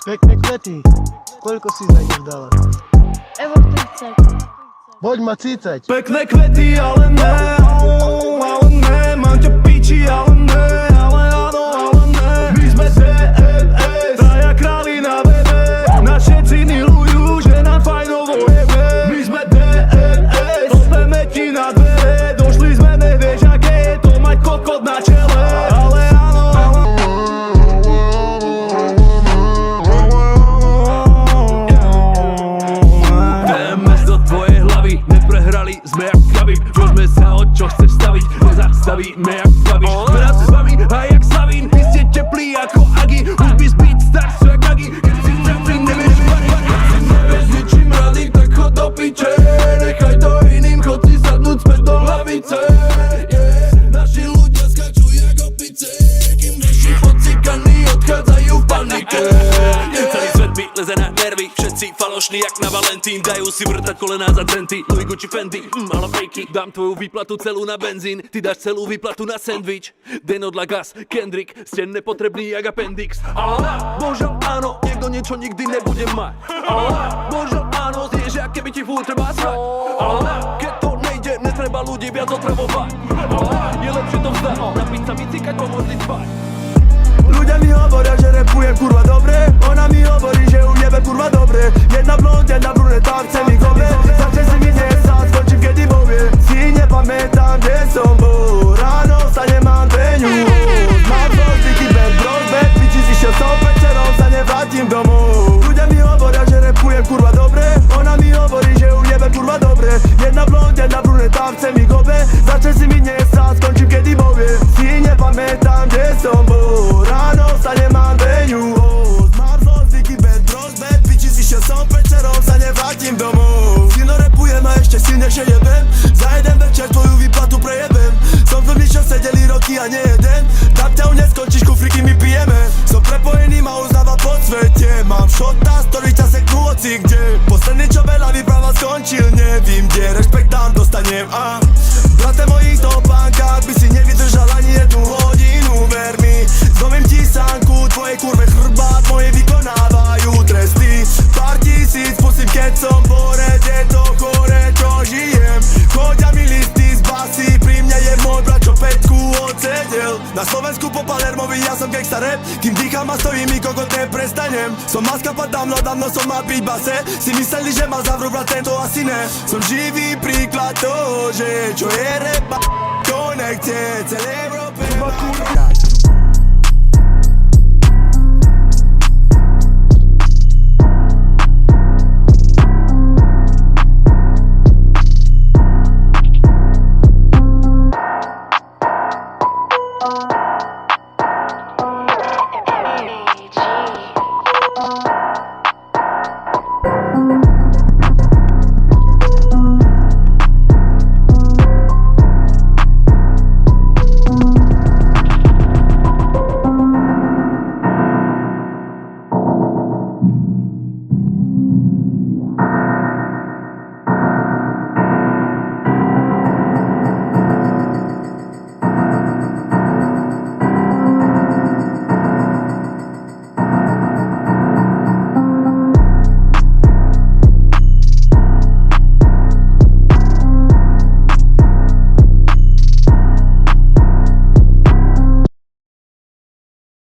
Pekné kvety. Koľko si za nich dala? Evo 30. Poď ma cícať. Pekné kvety, ale ne, mám ťa piči, ale ne, ale áno, ale ne. My sme DNS, traja králi na webe, nás všetci milujú, že nám fajnovo jebe. My sme DNS, klopeme ti na dvere, došli sme, nevieš aké je to mať kokot na čele, ale áno, ale DMS do tvojej hlavy, neprehrali sme jak Khabib. Môžeme sa o čo chceš staviť, nezastavíme jak Babiš. Sme nás s vami a jak Slavín, vy ste teplí ako Agi. Hudby speed stars sú jak Agi, keď si trafí nevieš vary. Keď si nevieš ničím rady, tak chod do piče. Nechaj to iným, chod si sadnúť späť do hlavice. Naši ľudia skačú jak opice, kým naši pocikaní odchádzajú v panike. Celý svet mi leze na nervy, všetci falošní jak na Valentín. Dajú si vrtať kolená za centy, Louis Gucci Fendi, ale fejky. Dám tvoju výplatu celú na benzín, ty dáš celú výplatu na sandwich. Deno dla gas, Kendrick, ste nepotrebný jak appendix. Ale bože áno, niekto niečo nikdy nebude mať. Ale bože áno, zješ, aké by ti furt treba srať. Ale keď to nejde, netreba ľudí viac otravovať. Ale je lepšie to vzdať, napiť sa, vycikať, pomôcť spať. Ľudia mi hovoria, že repujem kurva dobre, ona mi hovorí, že u nebe kurva dobre. Jedna blond, jedna bruneta, chce mi gobe, začne si mi nesať, skočím kedy povie. Si nepamätám, kde som bol, ráno sa nemám veňu. Mám zlostiky, bad bros, bad piči, zišiel som večerom, sa nevrátim domov. Ľudia mi hovoria, že repujem kurva dobre, ona mi hovorí, že u nebe kurva dobre. Jedna blond, jedna bruneta, chce mi gobe, začne si mi nesať, skočím kedy povie. Si nepamätám, kde som bol, ráno sa nemám veňu. Mám zlostiky, bad bros, bad piči, zišiel som večerom, sa nevrátim domov. Silno repujem a ešte silnejšie jebem, za jeden večer tvoju výplatu prejebem. Som s ľudí, čo sedeli roky a nie jeden, tak ťa neskončíš, kufriky my pijeme. Som prepojený, ma uznáva po svete, mám šota, ktorý ťa seknú hoci kde. Posledný, čo veľa vypráva, skončil, nevím kde, rešpekt tam dostanem a brate mojich topánkach by si nevydržal ani jednu hodinu, ver mi. Zlomím ti sánku, tvojej kurve chrbát, moje vykonávajú tresty. Pár tisíc pustím, keď som pored, je to chore, čo žijem. Chodia mi listy z basy, pri mne je môj brat, čo päťku odsedel. Na Slovensku po Palermovi, ja som gangsta rap, kým dýcham a stojím, mi kokot neprestanem. Som maskapa dávno som mal piť base, si mysleli, že ma zavrú, brat, tento asi ne. Som živý príklad toho, že čo je rap, to nechce celé Európe.